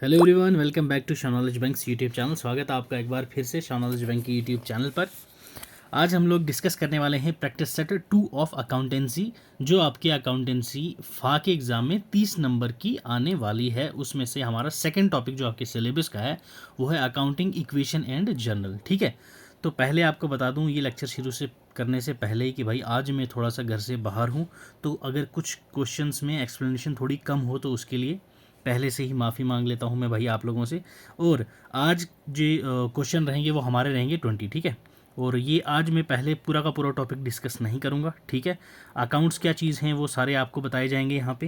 Hello everyone, welcome back to Shanowledge banks YouTube channel. स्वागत है आपका एक बार फिर से शानॉलेज बैंक की यूट्यूब चैनल पर। आज हम लोग डिस्कस करने वाले हैं प्रैक्टिस सेट 2 ऑफ अकाउंटेंसी, जो आपके अकाउंटेंसी फा के एग्ज़ाम में 30 नंबर की आने वाली है। उसमें से हमारा सेकंड टॉपिक जो आपके सिलेबस का है वो है अकाउंटिंग इक्वेशन एंड जर्नल। ठीक है, तो पहले आपको बता दूं ये लेक्चर शुरू से करने से पहले ही कि भाई आज मैं थोड़ा सा घर से बाहर हूँ, तो अगर कुछ क्वेश्चंस में एक्सप्लेनेशन थोड़ी कम हो तो उसके लिए पहले से ही माफ़ी मांग लेता हूँ मैं भाई आप लोगों से। और आज जो क्वेश्चन रहेंगे वो हमारे रहेंगे 20। ठीक है, और ये आज मैं पहले पूरा का पूरा टॉपिक डिस्कस नहीं करूँगा। ठीक है, अकाउंट्स क्या चीज़ हैं वो सारे आपको बताए जाएंगे यहाँ पे।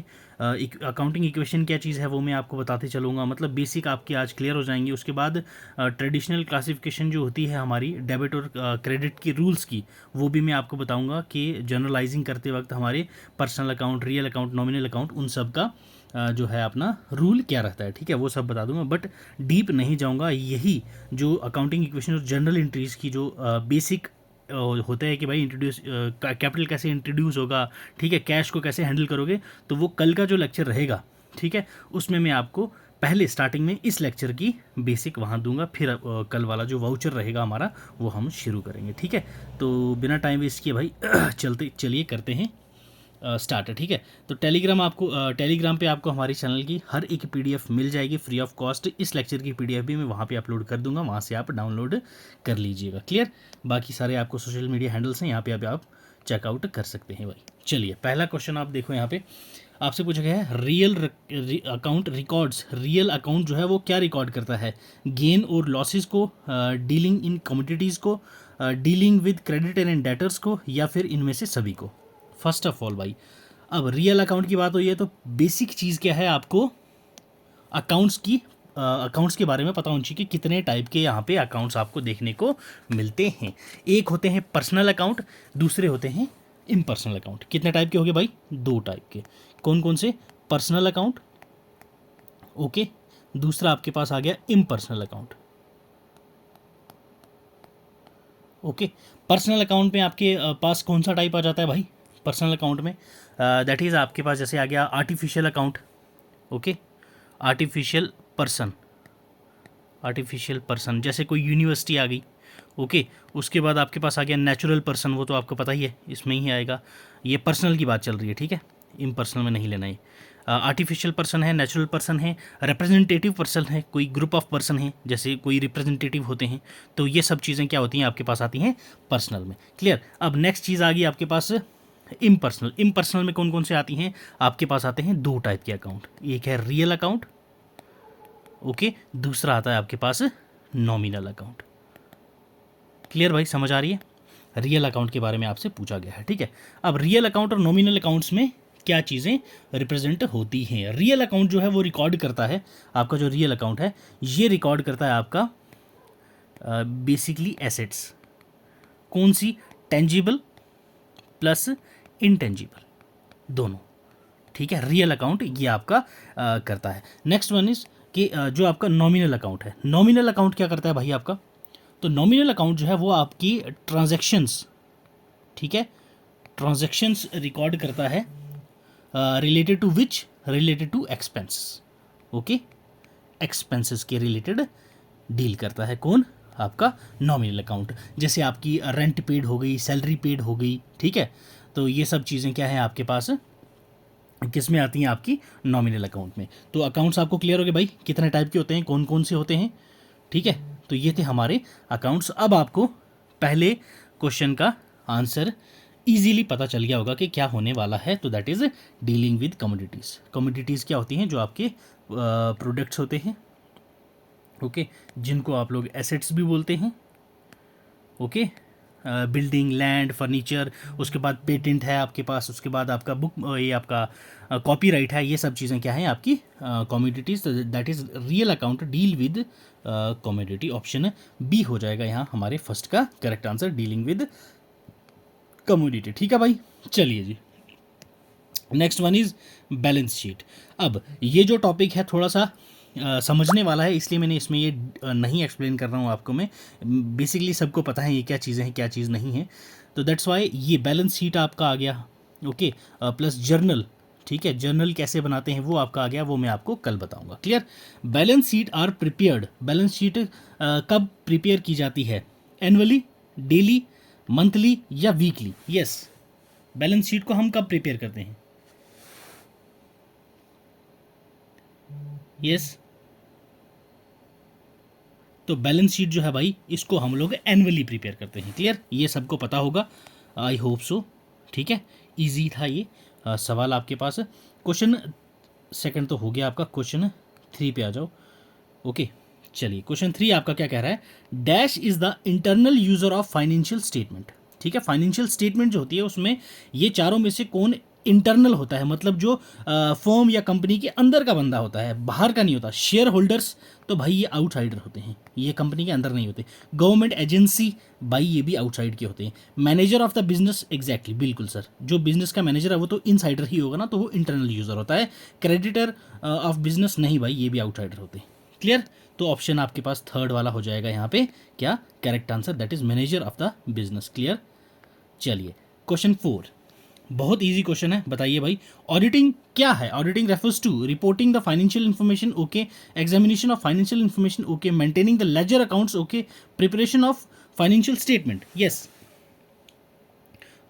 अकाउंटिंग इक्वेशन क्या चीज़ है वो मैं आपको बताते चलूँगा, मतलब बेसिक आपके आज क्लियर हो जाएंगे। उसके बाद ट्रेडिशनल क्लासिफिकेशन जो होती है हमारी डेबिट और क्रेडिट की रूल्स की, वो भी मैं आपको बताऊँगा कि जनरलाइजिंग करते वक्त हमारे personal account, real account, nominal account, उन सब का जो है अपना रूल क्या रहता है। ठीक है, वो सब बता दूंगा, बट डीप नहीं जाऊंगा। यही जो अकाउंटिंग इक्वेशन और जनरल एंट्रीज की जो बेसिक होता है कि भाई इंट्रोड्यूस कैपिटल कैसे इंट्रोड्यूस होगा, ठीक है, कैश को कैसे हैंडल करोगे, तो वो कल का जो लेक्चर रहेगा, ठीक है, उसमें मैं आपको पहले स्टार्टिंग में इस लेक्चर की बेसिक वहाँ दूंगा, फिर कल वाला जो वाउचर रहेगा हमारा वो हम शुरू करेंगे। ठीक है, तो बिना टाइम वेस्ट किए भाई चलिए करते हैं स्टार्ट है। ठीक है, तो टेलीग्राम पे आपको हमारे चैनल की हर एक पीडीएफ मिल जाएगी फ्री ऑफ कॉस्ट। इस लेक्चर की पीडीएफ भी मैं वहाँ पे अपलोड कर दूंगा, वहाँ से आप डाउनलोड कर लीजिएगा। क्लियर, बाकी सारे आपको सोशल मीडिया हैंडल्स हैं, यहाँ पे आप चेकआउट कर सकते हैं भाई। चलिए पहला क्वेश्चन आप देखो, यहाँ पे आपसे पूछा गया है real account records. Real account जो है वो क्या रिकॉर्ड करता है? गेन और लॉसेस को, डीलिंग इन कमोडिटीज़ को, dealing with creditor and debtors को, या फिर इनमें से सभी को। फर्स्ट ऑफ ऑल भाई, अब रियल अकाउंट की बात हुई है तो बेसिक चीज़ क्या है, आपको अकाउंट्स के बारे में पता होना चाहिए कि कितने टाइप के यहाँ पे अकाउंट्स आपको देखने को मिलते हैं। एक होते हैं पर्सनल अकाउंट, दूसरे होते हैं इम्पर्सनल अकाउंट। कितने टाइप के हो गए भाई? 2 टाइप के। कौन कौन से? पर्सनल अकाउंट, ओके, दूसरा आपके पास आ गया impersonal account. Okay, personal account में आपके पास कौन सा टाइप आ जाता है भाई? पर्सनल अकाउंट में दैट इज़ आपके पास जैसे आ गया artificial account, okay, artificial person जैसे कोई यूनिवर्सिटी आ गई, ओके। उसके बाद आपके पास आ गया नेचुरल पर्सन, वो तो आपको पता ही है, इसमें ही आएगा। ये पर्सनल की बात चल रही है, ठीक है, इम्पर्सनल में नहीं लेना है। आर्टिफिशियल पर्सन है, नेचुरल पर्सन है, रिप्रेजेंटेटिव पर्सन है, कोई ग्रुप ऑफ पर्सन है, जैसे कोई रिप्रेजेंटेटिव होते हैं, तो ये सब चीज़ें क्या होती हैं आपके पास आती हैं पर्सनल में। क्लियर, अब नेक्स्ट चीज़ आ गई आपके पास इम्पर्सनल। इम्पर्सनल में कौन कौन से आती हैं? आपके पास आते हैं 2 टाइप के अकाउंट, एक है रियल अकाउंट, ओके, दूसरा आता है आपके पास नॉमिनल अकाउंट। क्लियर भाई, समझ आ रही है? रियल अकाउंट के बारे में आपसे पूछा गया है, ठीक है। अब रियल अकाउंट और नॉमिनल अकाउंट्स में क्या चीज़ें रिप्रेजेंट होती हैं? रियल अकाउंट जो है वो रिकॉर्ड करता है, आपका जो रियल अकाउंट है ये रिकॉर्ड करता है आपका बेसिकली एसेट्स। कौन सी? टेंजिबल प्लस इंटेंजिबल, दोनों। ठीक है, रियल अकाउंट ये आपका करता है। नेक्स्ट वन इज कि जो आपका नॉमिनल अकाउंट है, नॉमिनल अकाउंट क्या करता है भाई आपका? तो नॉमिनल अकाउंट जो है वो आपकी ट्रांजैक्शंस, ठीक है, ट्रांजैक्शंस रिकॉर्ड करता है related to which? Related to expense, okay, expenses के रिलेटेड डील करता है कौन? आपका नॉमिनल अकाउंट। जैसे आपकी रेंट पेड हो गई, सैलरी पेड हो गई, ठीक है, तो ये सब चीज़ें क्या है आपके पास, किस में आती हैं? आपकी नॉमिनल अकाउंट में। तो अकाउंट्स आपको क्लियर हो गए भाई, कितने टाइप के होते हैं, कौन कौन से होते हैं, ठीक है। तो ये थे हमारे अकाउंट्स। अब आपको पहले क्वेश्चन का आंसर इजीली पता चल गया होगा कि क्या होने वाला है, तो that is dealing with commodities. Commodities क्या होती हैं? जो आपके प्रोडक्ट्स होते हैं, ओके, जिनको आप लोग एसेट्स भी बोलते हैं, ओके, बिल्डिंग, लैंड, फर्नीचर, उसके बाद पेटेंट है आपके पास, उसके बाद आपका बुक, ये आपका कॉपीराइट है, ये सब चीज़ें क्या हैं आपकी commodities. That is real account deal with commodity. Option B हो जाएगा यहाँ हमारे फर्स्ट का correct answer, dealing with commodity. ठीक है भाई, चलिए जी, next one is balance sheet. अब ये जो टॉपिक है थोड़ा सा समझने वाला है, इसलिए मैंने इसमें ये नहीं एक्सप्लेन कर रहा हूँ आपको मैं। बेसिकली सबको पता है ये क्या चीज़ें हैं, क्या चीज़ नहीं है, तो दैट्स वाई ये बैलेंस शीट आपका आ गया, ओके, प्लस जर्नल, ठीक है, जर्नल कैसे बनाते हैं वो आपका आ गया, वो मैं आपको कल बताऊंगा। Clear. Balance sheet are prepared, balance sheet कब प्रिपेयर की जाती है? एनुअली, डेली, मंथली या वीकली? यस, बैलेंस शीट को हम कब प्रिपेयर करते हैं? यस, तो बैलेंस शीट जो है भाई, इसको हम लोग एनुअली प्रिपेयर करते हैं। क्लियर, ये सबको पता होगा, आई होप सो। ठीक है, इजी था ये सवाल आपके पास। क्वेश्चन सेकंड तो हो गया आपका, क्वेश्चन 3 पे आ जाओ। ओके, चलिए क्वेश्चन 3 आपका क्या कह रहा है? Dash is the internal user of financial statement. ठीक है, फाइनेंशियल स्टेटमेंट जो होती है उसमें ये चारों में से कौन इंटरनल होता है, मतलब जो फर्म या कंपनी के अंदर का बंदा होता है, बाहर का नहीं होता। शेयर होल्डर्स तो भाई ये आउटसाइडर होते हैं, ये कंपनी के अंदर नहीं होते। गवर्नमेंट एजेंसी भाई ये भी आउटसाइड के होते हैं। Manager of the business, exactly बिल्कुल सर, जो बिजनेस का मैनेजर है वो तो इनसाइडर ही होगा ना, तो वो इंटरनल यूजर होता है। क्रेडिटर ऑफ बिजनेस नहीं भाई, ये भी आउटसाइडर होते हैं। क्लियर, तो ऑप्शन आपके पास थर्ड वाला हो जाएगा यहाँ पे क्या correct answer, that is manager of the business. Clear, चलिए क्वेश्चन 4 बहुत इजी क्वेश्चन है, बताइए भाई ऑडिटिंग क्या है? Auditing refers to reporting the financial information, okay, examination of financial information, okay, maintaining the ledger accounts, okay, preparation of financial statement. Yes,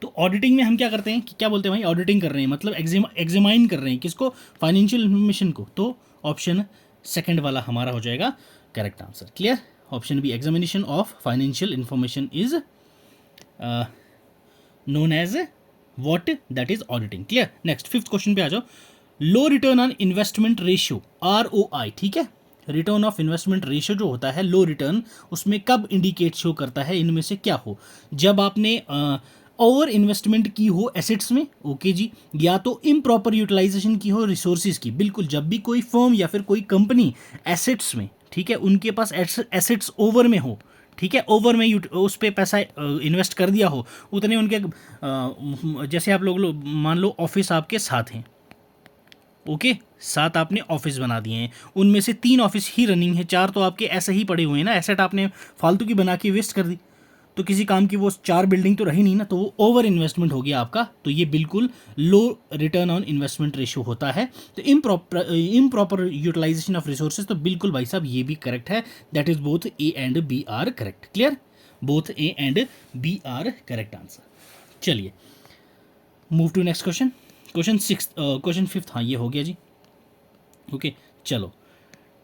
तो auditing में हम क्या करते हैं कि क्या बोलते हैं भाई, ऑडिटिंग कर रहे हैं मतलब एग्जामाइन कर रहे हैं किसको? फाइनेंशियल इन्फॉर्मेशन को। तो ऑप्शन सेकंड वाला हमारा हो जाएगा correct answer. Clear, option B examination of financial information is known as what, that is auditing. Clear, next 5th question पे आ जाओ। लो return on investment ratio, ROI, ठीक है, रिटर्न ऑफ इन्वेस्टमेंट रेशियो जो होता है लो रिटर्न, उसमें कब इंडिकेट शो करता है? इनमें से क्या हो? जब आपने ओवर इन्वेस्टमेंट की हो एसेट्स में, ओके जी, या तो इम्प्रॉपर यूटिलाइजेशन की हो रिसोर्सेज की। बिल्कुल, जब भी कोई फर्म या फिर कोई कंपनी एसेट्स में, ठीक है, उनके पास एसेट्स ओवर में हो, ठीक है, ओवर में उस पर पैसा इन्वेस्ट कर दिया हो, उतने उनके जैसे आप लोग मान लो ऑफिस आपके 7 हैं, ओके, 7 आपने ऑफिस बना दिए हैं, उनमें से 3 ऑफिस ही रनिंग है, 4 तो आपके ऐसे ही पड़े हुए हैं ना, एसेट आपने फालतू की बना के वेस्ट कर दी, तो किसी काम की वो 4 बिल्डिंग तो रही नहीं ना, तो वो ओवर इन्वेस्टमेंट हो गया आपका, तो ये बिल्कुल लो रिटर्न ऑन इन्वेस्टमेंट रेशियो होता है। तो इम्प्रॉपर यूटिलाइजेशन ऑफ रिसोर्सेज, तो बिल्कुल भाई साहब ये भी करेक्ट है, that is both A and B are correct. Clear, both A and B are correct answer. चलिए move to next question, question 5th, हाँ ये हो गया जी। ओके, चलो,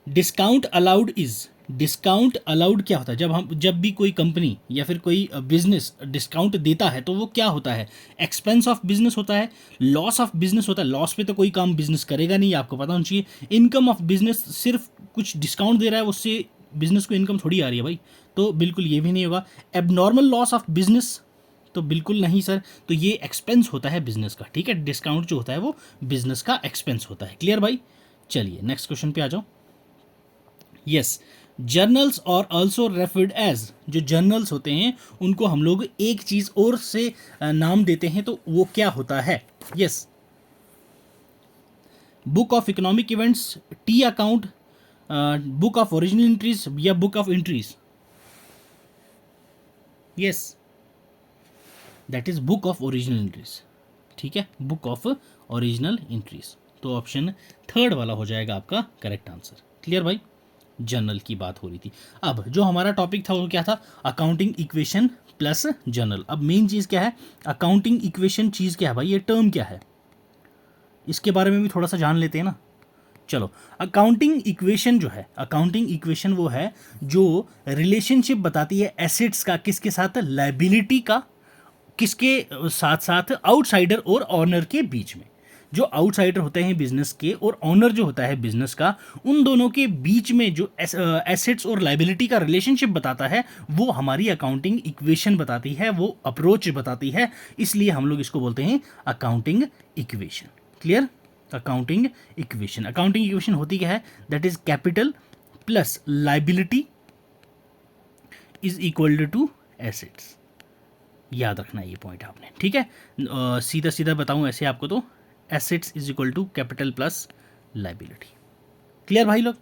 discount allowed is, discount allowed क्या होता है? जब भी कोई कंपनी या फिर कोई बिजनेस डिस्काउंट देता है तो वो क्या होता है? एक्सपेंस ऑफ बिजनेस होता है, लॉस ऑफ बिजनेस होता है, लॉस पे तो कोई काम बिजनेस करेगा नहीं, आपको पता होना चाहिए। इनकम ऑफ बिजनेस, सिर्फ कुछ डिस्काउंट दे रहा है उससे बिजनेस को इनकम थोड़ी आ रही है भाई, तो बिल्कुल ये भी नहीं होगा। एबनॉर्मल लॉस ऑफ बिजनेस, तो बिल्कुल नहीं सर, तो ये एक्सपेंस होता है बिजनेस का, ठीक है, डिस्काउंट जो होता है वो बिजनेस का एक्सपेंस होता है। क्लियर भाई, चलिए नेक्स्ट क्वेश्चन पे आ जाओ। यस, जर्नल्स और ऑल्सो रेफर्ड एज, जो जर्नल्स होते हैं उनको हम लोग एक चीज और से नाम देते हैं, तो वो क्या होता है? Yes, book of economic events, T account, book of original entries या book of entries? Yes, that is book of original entries, ठीक है, बुक ऑफ ओरिजिनल एंट्रीज, तो ऑप्शन थर्ड वाला हो जाएगा आपका करेक्ट आंसर। क्लियर भाई, जर्नल की बात हो रही थी। अब जो हमारा टॉपिक था वो क्या था? Accounting equation plus journal. अब मेन चीज़ क्या है? अकाउंटिंग इक्वेशन चीज़ क्या है भाई, ये टर्म क्या है, इसके बारे में भी थोड़ा सा जान लेते हैं ना। चलो, अकाउंटिंग इक्वेशन जो है, अकाउंटिंग इक्वेशन वो है जो रिलेशनशिप बताती है एसेट्स का किसके साथ, लायबिलिटी का किसके साथ साथ, आउटसाइडर और ऑनर के बीच में। जो आउटसाइडर होते हैं बिजनेस के और ऑनर जो होता है बिजनेस का, उन दोनों के बीच में जो एसेट्स और लायबिलिटी का रिलेशनशिप बताता है, वो हमारी अकाउंटिंग इक्वेशन बताती है, वो अप्रोच बताती है, इसलिए हम लोग इसको बोलते हैं accounting equation. Clear, accounting equation, accounting equation होती क्या है? That is capital plus liability is equal to assets. याद रखना ये पॉइंट आपने, ठीक है। सीधा सीधा बताऊं ऐसे आपको, तो assets is equal to capital plus liability. Clear भाई लोग,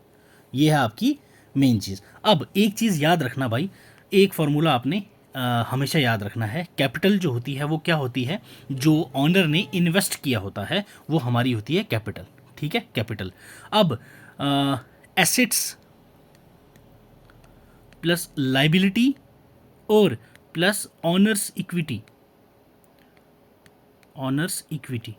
ये है आपकी मेन चीज़। अब एक चीज़ याद रखना भाई, एक फॉर्मूला आपने हमेशा याद रखना है, कैपिटल जो होती है वो क्या होती है, जो ऑनर ने इन्वेस्ट किया होता है वो हमारी होती है कैपिटल, ठीक है, कैपिटल। अब एसेट्स प्लस लाइबिलिटी और plus owner's equity, honours equity,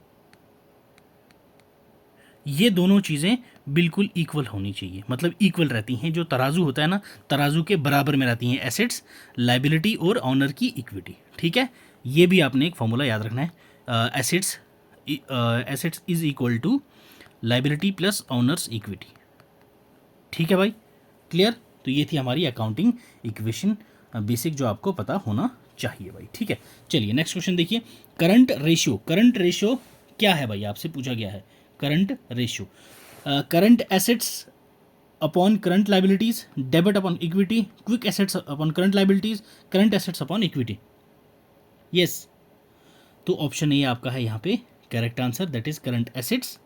ये दोनों चीज़ें बिल्कुल इक्वल होनी चाहिए, मतलब इक्वल रहती हैं, जो तराजू होता है ना, तराजू के बराबर में रहती हैं एसेट्स, लाइबिलिटी और ऑनर की इक्विटी, ठीक है। ये भी आपने एक फॉर्मूला याद रखना है, assets is equal to liability plus owner's equity, ठीक है भाई, क्लियर। तो ये थी हमारी अकाउंटिंग इक्वेशन बेसिक, जो आपको पता होना चाहिए भाई, ठीक है। चलिए नेक्स्ट क्वेश्चन देखिए, करंट रेशियो, करंट रेशियो क्या है भाई, आपसे पूछा गया है current ratio, current assets upon current liabilities, debit upon equity, quick assets upon current liabilities, current assets upon equity. Yes, तो ऑप्शन ए आपका है यहाँ पे correct answer, that is current assets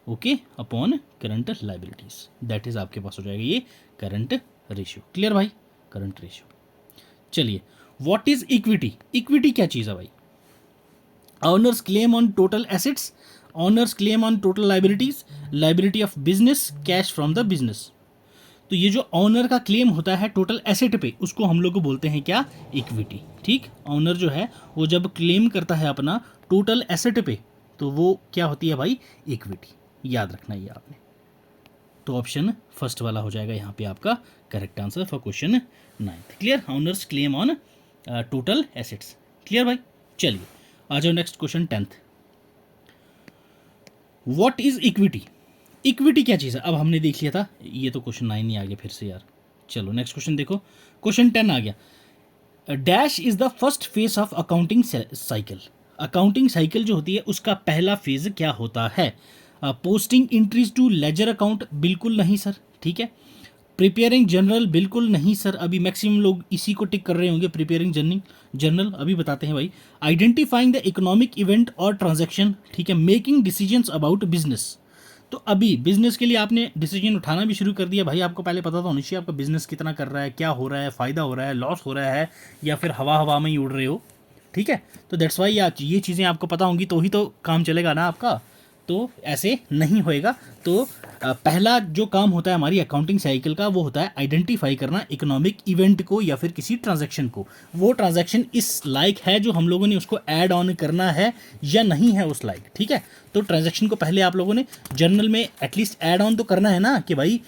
okay upon current liabilities, that is आपके पास हो जाएगा ये current ratio, clear भाई, करंट रेशियो। चलिए, व्हाट इज इक्विटी, इक्विटी क्या चीज़ है भाई, honours claim on total assets, honours claim on total liabilities, liability of business, cash from the business. तो ये जो ऑनर का क्लेम होता है टोटल एसेट पे, उसको हम लोग बोलते हैं क्या, इक्विटी, ठीक। ऑनर जो है वो जब क्लेम करता है अपना टोटल एसेट पे, तो वो क्या होती है भाई, इक्विटी, याद रखना ये आपने। तो ऑप्शन फर्स्ट वाला हो जाएगा यहाँ पे आपका correct answer for question 9th, clear, honours claim on total assets, clear भाई। चलिए आ जाओ next question 10th, what is equity, equity क्या चीज़ है, अब हमने देख लिया था, ये तो क्वेश्चन 9 ही आ गया फिर से यार। चलो नेक्स्ट क्वेश्चन देखो, क्वेश्चन 10 आ गया, dash is the first phase of accounting cycle, accounting cycle जो होती है उसका पहला फेज क्या होता है, posting entries to ledger account, बिल्कुल नहीं सर, ठीक है। प्रिपेयरिंग जर्नल, बिल्कुल नहीं सर, अभी मैक्सिमम लोग इसी को टिक कर रहे होंगे, प्रिपेयरिंग जर्नल, अभी बताते हैं भाई। आइडेंटिफाइंग द इकोनॉमिक इवेंट और ट्रांजैक्शन, ठीक है। मेकिंग डिसीजंस अबाउट बिजनेस, तो अभी बिजनेस के लिए आपने डिसीजन उठाना भी शुरू कर दिया भाई, आपको पहले पता तो होना चाहिए आपका बिजनेस कितना कर रहा है, क्या हो रहा है, फ़ायदा हो रहा है, लॉस हो रहा है, या फिर हवा हवा में ही उड़ रहे हो, ठीक है। तो दैट्स वाई ये चीज़ें आपको पता होंगी तो ही तो काम चलेगा ना आपका, तो ऐसे नहीं होएगा। तो पहला जो काम होता है हमारी अकाउंटिंग साइकिल का, वो होता है आइडेंटिफाई करना इकोनॉमिक इवेंट को या फिर किसी ट्रांजैक्शन को, वो ट्रांजैक्शन इस लायक है जो हम लोगों ने उसको ऐड ऑन करना है या नहीं है उस लायक, ठीक है। तो ट्रांजैक्शन को पहले आप लोगों ने जर्नल में एटलीस्ट ऐड ऑन तो करना है ना, कि भाई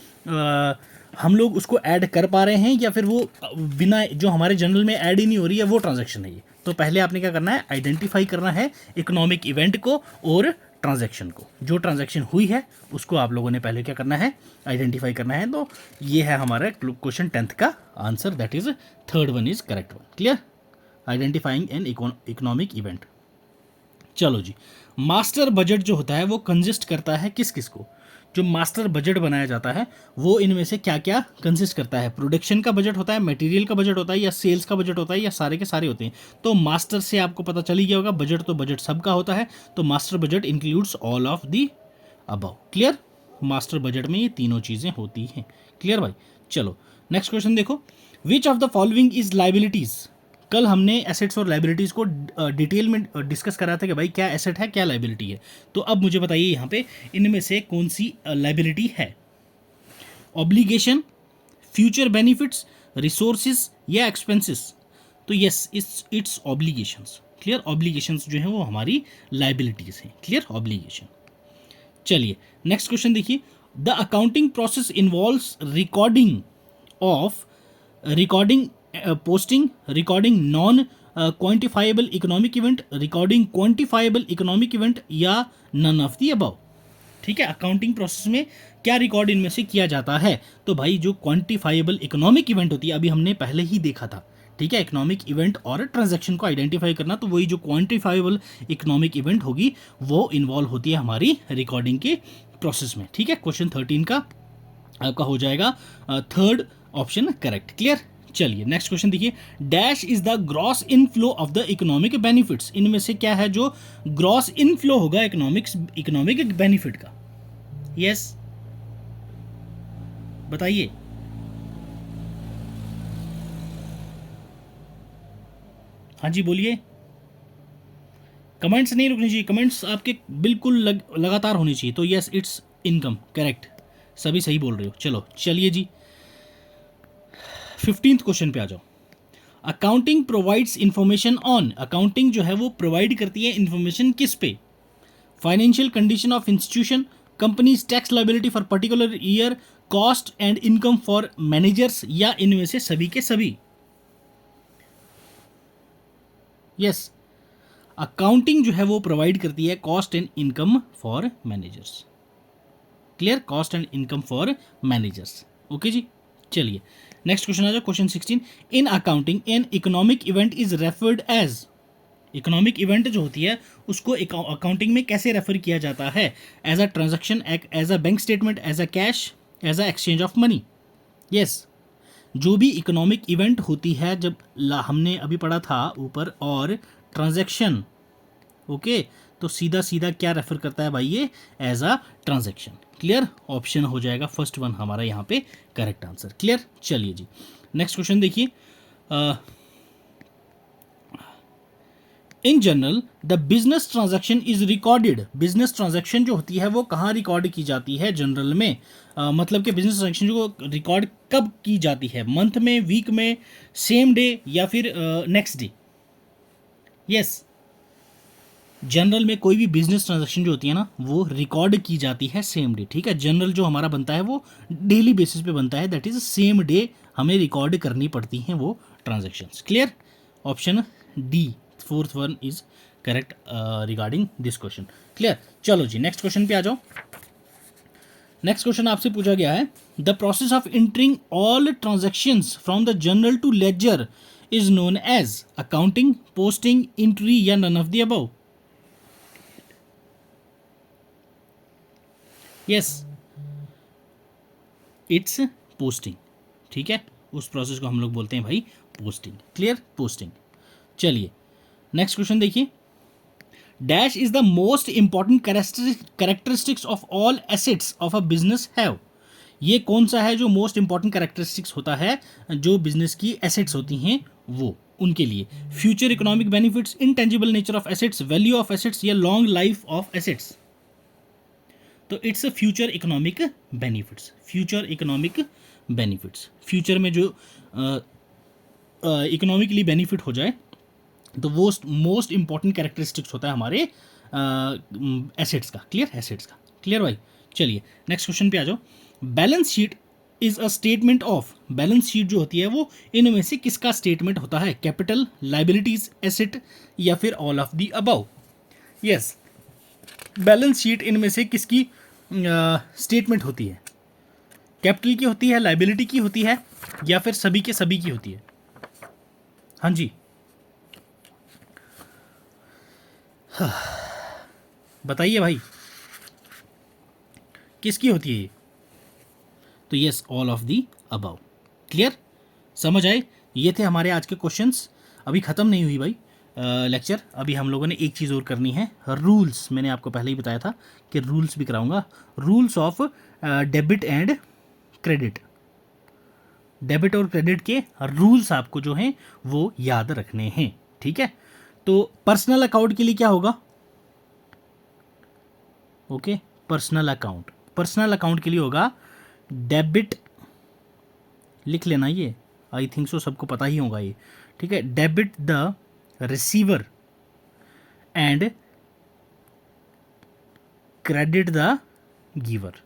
हम लोग उसको ऐड कर पा रहे हैं या फिर वो बिना, जो हमारे जर्नल में ऐड ही नहीं हो रही है वो ट्रांजैक्शन है ये। तो पहले आपने क्या करना है, आइडेंटिफाई करना है इकोनॉमिक इवेंट को और ट्रांजैक्शन को, जो ट्रांजैक्शन हुई है उसको आप लोगों ने पहले क्या करना है, आइडेंटिफाई करना है। तो ये है हमारा क्वेश्चन 10th का answer, that is third one is correct one, clear, identifying N economic event. चलो जी, मास्टर बजट जो होता है वो कंसिस्ट करता है किस किस को, जो मास्टर बजट बनाया जाता है वो इनमें से क्या क्या कंसिस्ट करता है, प्रोडक्शन का बजट होता है, मटेरियल का बजट होता है, या सेल्स का बजट होता है, या सारे के सारे होते हैं। तो मास्टर से आपको पता चल ही गया होगा, बजट तो बजट सबका होता है, तो master budget includes all of the above, clear. Master budget में ये तीनों चीज़ें होती हैं, क्लियर भाई। चलो नेक्स्ट क्वेश्चन देखो, which of the following is liabilities, कल हमने एसेट्स और लाइबिलिटीज़ को डिटेल में डिस्कस करा था कि भाई क्या एसेट है क्या लाइबिलिटी है। तो अब मुझे बताइए यहाँ पे इनमें से कौन सी लाइबिलिटी है, ऑब्लिगेशन, फ्यूचर बेनिफिट्स, रिसोर्सेज या एक्सपेंसेस। तो yes, it's obligations, clear, obligations जो है वो हमारी लाइबिलिटीज़ हैं, क्लियर, ऑब्लिगेशन। चलिए नेक्स्ट क्वेश्चन देखिए, the accounting process involves recording posting, recording non quantifiable economic event, recording quantifiable economic event, या none of the above, ठीक है। अकाउंटिंग प्रोसेस में क्या रिकॉर्ड इनमें से किया जाता है, तो भाई जो क्वांटिफाइबल इकोनॉमिक इवेंट होती है, अभी हमने पहले ही देखा था, ठीक है, इकोनॉमिक इवेंट और ट्रांजैक्शन को आइडेंटिफाई करना, तो वही जो क्वांटिफाइबल इकोनॉमिक इवेंट होगी वो इन्वॉल्व होती है हमारी रिकॉर्डिंग के प्रोसेस में, ठीक है। क्वेश्चन 13 का आपका हो जाएगा थर्ड ऑप्शन करेक्ट, क्लियर। चलिए नेक्स्ट क्वेश्चन देखिए, dash is the gross inflow of the economic benefits, इनमें से क्या है जो ग्रॉस इनफ्लो होगा इकोनॉमिक बेनिफिट का, यस बताइए। हाँ जी बोलिए। कमेंट्स नहीं रुकनी चाहिए, कमेंट्स आपके बिल्कुल लगातार होनी चाहिए। तो यस इट्स इनकम, करेक्ट, सभी सही बोल रहे हो। चलो चलिए जी 15th क्वेश्चन पे आ जाओ। Accounting provides information on, accounting जो है वो प्रोवाइड करती है इंफॉर्मेशन किस पे? Financial condition of institution, companies tax liability for particular year, cost and income for managers, या इनमें से सभी के सभी? यस, अकाउंटिंग जो है वो प्रोवाइड करती है cost and income for managers. Clear, cost and income for managers. Okay जी, चलिए नेक्स्ट क्वेश्चन आ जाओ। Question 16, in accounting an economic event is referred as, economic event जो होती है उसको अकाउंटिंग में कैसे रेफर किया जाता है? As a transaction, as a bank statement, as a cash, as a exchange of money. Yes, जो भी इकोनॉमिक इवेंट होती है, जब हमने अभी पढ़ा था ऊपर, और ट्रांजैक्शन, ओके, तो सीधा सीधा क्या रेफर करता है भाई ये? As a transaction. Clear, option हो जाएगा फर्स्ट वन हमारा यहाँ पे करेक्ट आंसर। क्लियर, चलिए जी नेक्स्ट क्वेश्चन देखिए। In general the business transaction is recorded, business transaction जो होती है वो कहाँ रिकॉर्ड की जाती है जनरल में? मतलब कि बिजनेस ट्रांजैक्शन जो रिकॉर्ड कब की जाती है? मंथ में, वीक में, सेम डे, या फिर नेक्स्ट डे? यस, जनरल में कोई भी बिजनेस ट्रांजैक्शन जो होती है ना वो रिकॉर्ड की जाती है सेम डे। ठीक है, जनरल जो हमारा बनता है वो डेली बेसिस पे बनता है, दैट इज सेम डे हमें रिकॉर्ड करनी पड़ती हैं वो transactions. Clear, option D fourth one is correct regarding this question. Clear, चलो जी नेक्स्ट क्वेश्चन पे आ जाओ। नेक्स्ट क्वेश्चन आपसे पूछा गया है, the process of entering all transactions from the journal to ledger is known as accounting, posting, entry, या none of the above? Yes, it's posting. ठीक है, उस प्रोसेस को हम लोग बोलते हैं भाई पोस्टिंग। Clear, posting. चलिए नेक्स्ट क्वेश्चन देखिए, dash is the most important characteristics of all assets of a business have, ये कौन सा है जो मोस्ट इंपॉर्टेंट कैरेक्टरिस्टिक्स होता है जो बिजनेस की एसेट्स होती हैं वो उनके लिए? Future economic benefits, intangible nature of assets, value of assets, या लॉन्ग लाइफ ऑफ एसेट्स? तो its future economic benefits, future economic benefits. Future में जो इकोनॉमिकली बेनिफिट हो जाए तो वो मोस्ट इंपॉर्टेंट कैरेक्टरिस्टिक्स होता है हमारे एसेट्स का। क्लियर, एसेट्स का। क्लियर भाई, चलिए नेक्स्ट क्वेश्चन पे आ जाओ। Balance sheet is a statement of, balance sheet जो होती है वो इनमें से किसका स्टेटमेंट होता है? कैपिटल, लाइबिलिटीज, एसेट, या फिर all of the above? Yes, balance sheet इनमें से किसकी स्टेटमेंट होती है? कैपिटल की होती है, लाइबिलिटी की होती है, या फिर सभी के सभी की होती है? हाँ जी बताइए भाई, किसकी होती है ये? तो yes, all of the above. Clear, समझ आए? ये थे हमारे आज के क्वेश्चंस। अभी ख़त्म नहीं हुई भाई लेक्चर, अभी हम लोगों ने एक चीज़ और करनी है, रूल्स। मैंने आपको पहले ही बताया था कि रूल्स भी कराऊंगा, rules of debit and credit. Debit और क्रेडिट के रूल्स आपको जो हैं वो याद रखने हैं। ठीक है, तो पर्सनल अकाउंट के लिए क्या होगा? Okay, personal account, personal account के लिए होगा डेबिट, लिख लेना ये, आई थिंक सो सबको पता ही होगा ये। ठीक है, debit the receiver and credit the giver,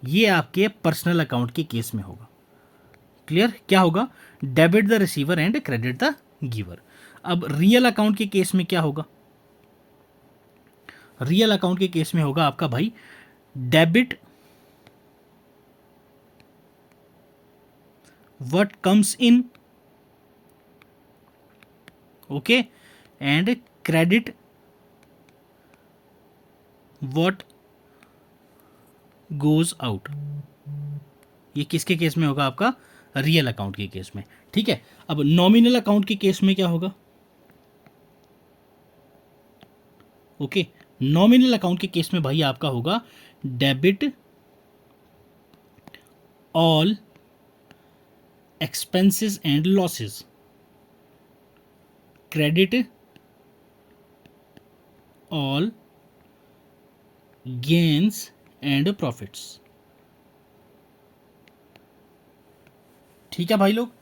ये आपके पर्सनल अकाउंट के केस में होगा। क्लियर, क्या होगा? Debit the receiver and credit the giver. अब रियल अकाउंट के केस में क्या होगा? रियल अकाउंट के केस में होगा आपका भाई debit what comes in, okay, and credit what goes out. ये किसके केस में होगा? आपका रियल अकाउंट के केस में। ठीक है, अब नॉमिनल अकाउंट के केस में क्या होगा? ओके, नॉमिनल अकाउंट के केस में भाई आपका होगा debit all expenses and losses, credit all gains and profits. ठीक है भाई लोग,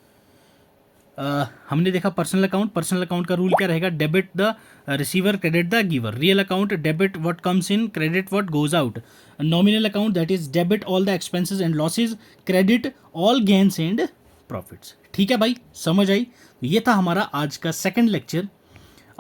हमने देखा पर्सनल अकाउंट का रूल क्या रहेगा, debit the receiver credit the giver. Real account debit what comes in credit what goes out. Nominal account that is debit all the expenses and losses credit all gains and profits. ठीक है भाई, समझ आई। ये था हमारा आज का second lecture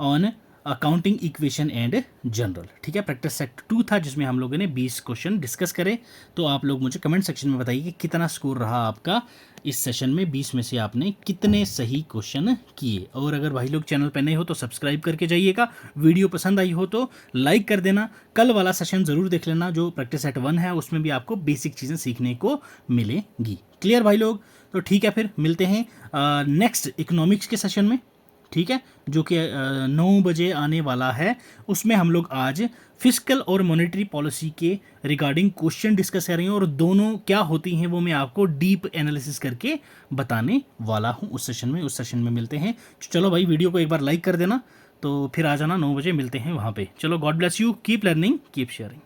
on accounting equation and general. ठीक है, प्रैक्टिस सेट 2 था जिसमें हम लोगों ने 20 क्वेश्चन डिस्कस करे। तो आप लोग मुझे कमेंट सेक्शन में बताइए कि कितना स्कोर रहा आपका इस सेशन में, 20 में से आपने कितने सही क्वेश्चन किए। और अगर भाई लोग चैनल पर नए हो तो सब्सक्राइब करके जाइएगा, वीडियो पसंद आई हो तो लाइक कर देना। कल वाला सेशन ज़रूर देख लेना जो प्रैक्टिस सेट 1 है, उसमें भी आपको बेसिक चीज़ें सीखने को मिलेंगी। क्लियर भाई लोग? तो ठीक है, फिर मिलते हैं नेक्स्ट इकोनॉमिक्स के सेशन में। ठीक है, जो कि 9 बजे आने वाला है। उसमें हम लोग आज फिस्कल और मॉनेटरी पॉलिसी के रिगार्डिंग क्वेश्चन डिस्कस करेंगे और दोनों क्या होती हैं वो मैं आपको डीप एनालिसिस करके बताने वाला हूं उस सेशन में मिलते हैं। चलो भाई, वीडियो को एक बार लाइक कर देना, तो फिर आ जाना 9 बजे मिलते हैं वहाँ पे। चलो, God bless you, keep learning keep sharing.